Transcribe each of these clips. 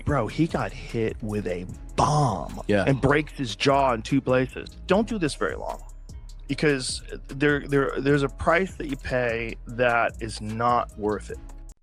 Bro, he got hit with a bomb and breaks his jaw in 2 places. Don't do this very long, because there's a price that you pay that is not worth it.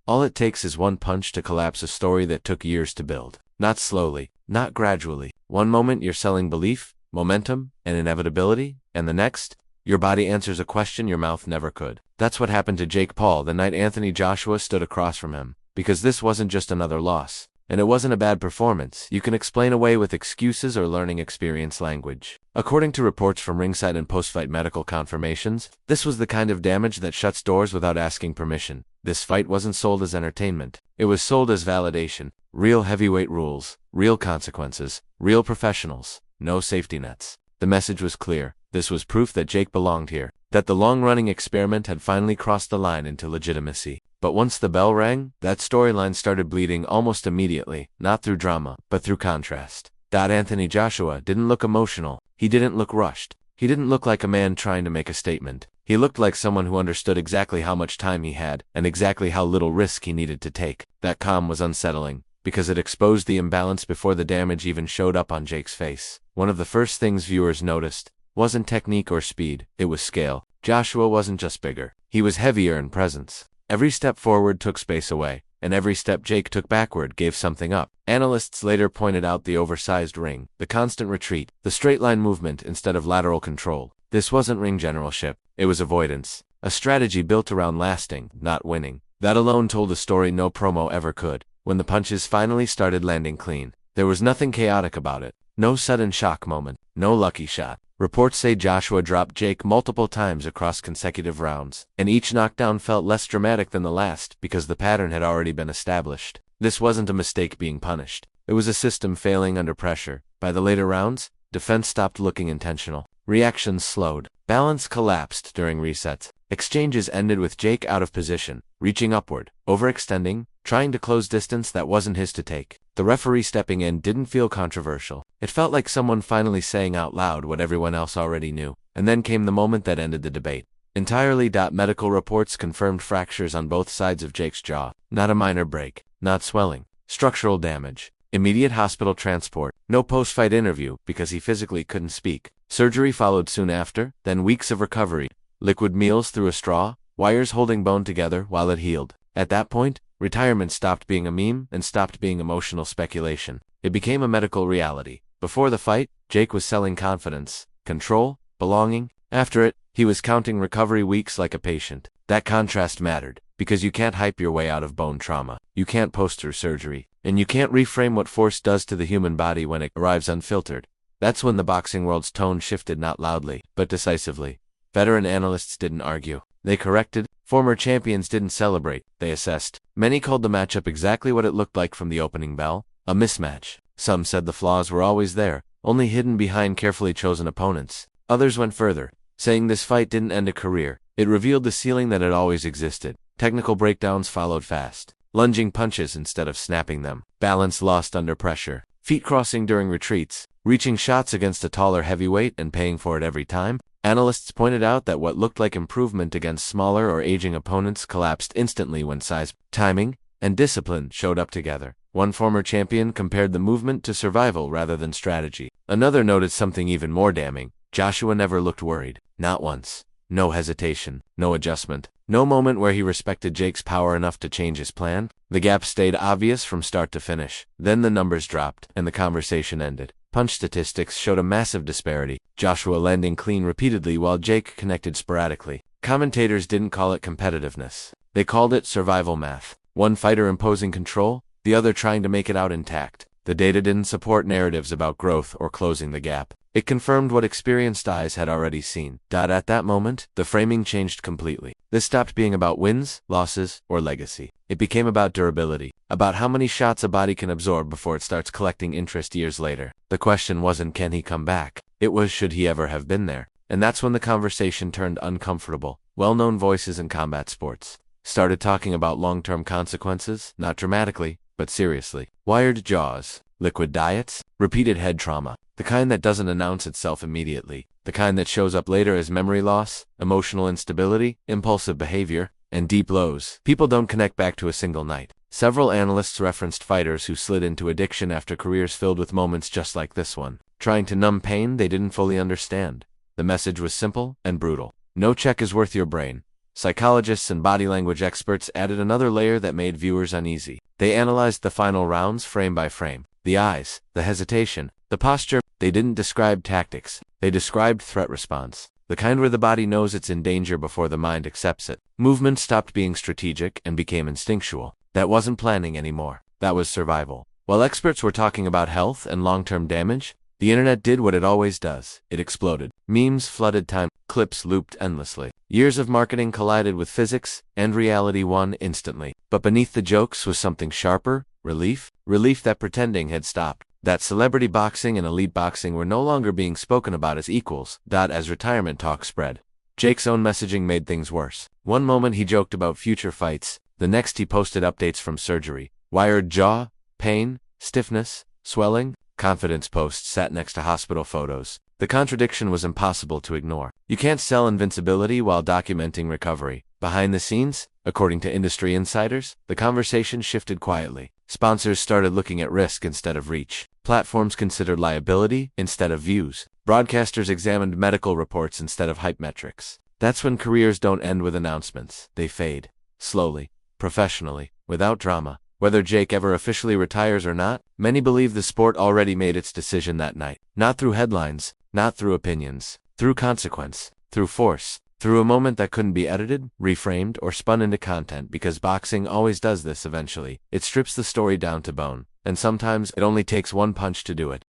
All it takes is one punch to collapse a story that took years to build. Not slowly, not gradually. One moment you're selling belief, momentum, and inevitability, and the next, your body answers a question your mouth never could. That's what happened to Jake Paul the night Anthony Joshua stood across from him. Because this wasn't just another loss. And it wasn't a bad performance you can explain away with excuses or learning experience language. According to reports from ringside and post-fight medical confirmations, this was the kind of damage that shuts doors without asking permission. This fight wasn't sold as entertainment. It was sold as validation. Real heavyweight rules, real consequences, real professionals, no safety nets. The message was clear. This was proof that Jake belonged here, that the long-running experiment had finally crossed the line into legitimacy. But once the bell rang, that storyline started bleeding almost immediately, not through drama, but through contrast. Anthony Joshua didn't look emotional. He didn't look rushed. He didn't look like a man trying to make a statement. He looked like someone who understood exactly how much time he had, and exactly how little risk he needed to take. That calm was unsettling, because it exposed the imbalance before the damage even showed up on Jake's face. One of the first things viewers noticed wasn't technique or speed, it was scale. Joshua wasn't just bigger. He was heavier in presence. Every step forward took space away, and every step Jake took backward gave something up. Analysts later pointed out the oversized ring, the constant retreat, the straight-line movement instead of lateral control. This wasn't ring generalship, it was avoidance. A strategy built around lasting, not winning. That alone told a story no promo ever could. When the punches finally started landing clean, there was nothing chaotic about it. No sudden shock moment, no lucky shot. Reports say Joshua dropped Jake multiple times across consecutive rounds, and each knockdown felt less dramatic than the last because the pattern had already been established. This wasn't a mistake being punished. It was a system failing under pressure. By the later rounds, defense stopped looking intentional. Reactions slowed. Balance collapsed during resets. Exchanges ended with Jake out of position, reaching upward, overextending, trying to close distance that wasn't his to take. The referee stepping in didn't feel controversial. It felt like someone finally saying out loud what everyone else already knew. And then came the moment that ended the debate. Entirely. Medical reports confirmed fractures on both sides of Jake's jaw. Not a minor break, not swelling, structural damage. Immediate hospital transport. No post-fight interview because he physically couldn't speak. Surgery followed soon after, then weeks of recovery. Liquid meals through a straw, wires holding bone together while it healed. At that point, retirement stopped being a meme and stopped being emotional speculation. It became a medical reality. Before the fight, Jake was selling confidence, control, belonging. After it, he was counting recovery weeks like a patient. That contrast mattered, because you can't hype your way out of bone trauma. You can't post through surgery. And you can't reframe what force does to the human body when it arrives unfiltered. That's when the boxing world's tone shifted, not loudly, but decisively. Veteran analysts didn't argue. They corrected. Former champions didn't celebrate. They assessed. Many called the matchup exactly what it looked like from the opening bell, a mismatch. Some said the flaws were always there, only hidden behind carefully chosen opponents. Others went further, saying this fight didn't end a career. It revealed the ceiling that had always existed. Technical breakdowns followed fast. Lunging punches instead of snapping them. Balance lost under pressure. Feet crossing during retreats. Reaching shots against a taller heavyweight and paying for it every time. Analysts pointed out that what looked like improvement against smaller or aging opponents collapsed instantly when size, timing, and discipline showed up together. One former champion compared the movement to survival rather than strategy. Another noted something even more damning. Joshua never looked worried. Not once. No hesitation. No adjustment. No moment where he respected Jake's power enough to change his plan. The gap stayed obvious from start to finish. Then the numbers dropped, and the conversation ended. Punch statistics showed a massive disparity. Joshua landing clean repeatedly while Jake connected sporadically. Commentators didn't call it competitiveness. They called it survival math. One fighter imposing control, the other trying to make it out intact. The data didn't support narratives about growth or closing the gap. It confirmed what experienced eyes had already seen. At that moment, the framing changed completely. This stopped being about wins, losses, or legacy. It became about durability, about how many shots a body can absorb before it starts collecting interest years later. The question wasn't can he come back, it was should he ever have been there. And that's when the conversation turned uncomfortable. Well-known voices in combat sports started talking about long-term consequences, not dramatically, but seriously. Wired jaws, liquid diets, repeated head trauma. The kind that doesn't announce itself immediately. The kind that shows up later as memory loss, emotional instability, impulsive behavior, and deep lows. People don't connect back to a single night. Several analysts referenced fighters who slid into addiction after careers filled with moments just like this one, trying to numb pain they didn't fully understand. The message was simple and brutal. No check is worth your brain. Psychologists and body language experts added another layer that made viewers uneasy. They analyzed the final rounds frame by frame. The eyes, the hesitation, the posture. They didn't describe tactics. They described threat response. The kind where the body knows it's in danger before the mind accepts it. Movement stopped being strategic and became instinctual. That wasn't planning anymore. That was survival. While experts were talking about health and long-term damage, the internet did what it always does. It exploded. Memes flooded time. Clips looped endlessly. Years of marketing collided with physics, and reality won instantly. But beneath the jokes was something sharper: relief. Relief that pretending had stopped. That celebrity boxing and elite boxing were no longer being spoken about as equals. As retirement talk spread, Jake's own messaging made things worse. One moment he joked about future fights, the next he posted updates from surgery. Wired jaw, pain, stiffness, swelling. Confidence posts sat next to hospital photos. The contradiction was impossible to ignore. You can't sell invincibility while documenting recovery. Behind the scenes, according to industry insiders, the conversation shifted quietly. Sponsors started looking at risk instead of reach. Platforms considered liability instead of views. Broadcasters examined medical reports instead of hype metrics. That's when careers don't end with announcements. They fade. Slowly, professionally, without drama. Whether Jake ever officially retires or not, many believe the sport already made its decision that night. Not through headlines, not through opinions, through consequence, through force, through a moment that couldn't be edited, reframed, or spun into content, because boxing always does this eventually. It strips the story down to bone, and sometimes it only takes one punch to do it.